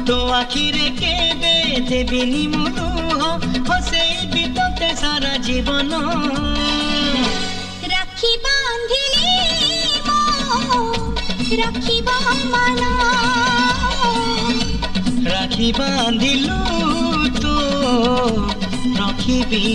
तो आखिरे केबे देबिनी मुलुह हसेबी तोते सारा जीवन राखी बांधिली राखी मन राखी बांधिलु तो रखिबी।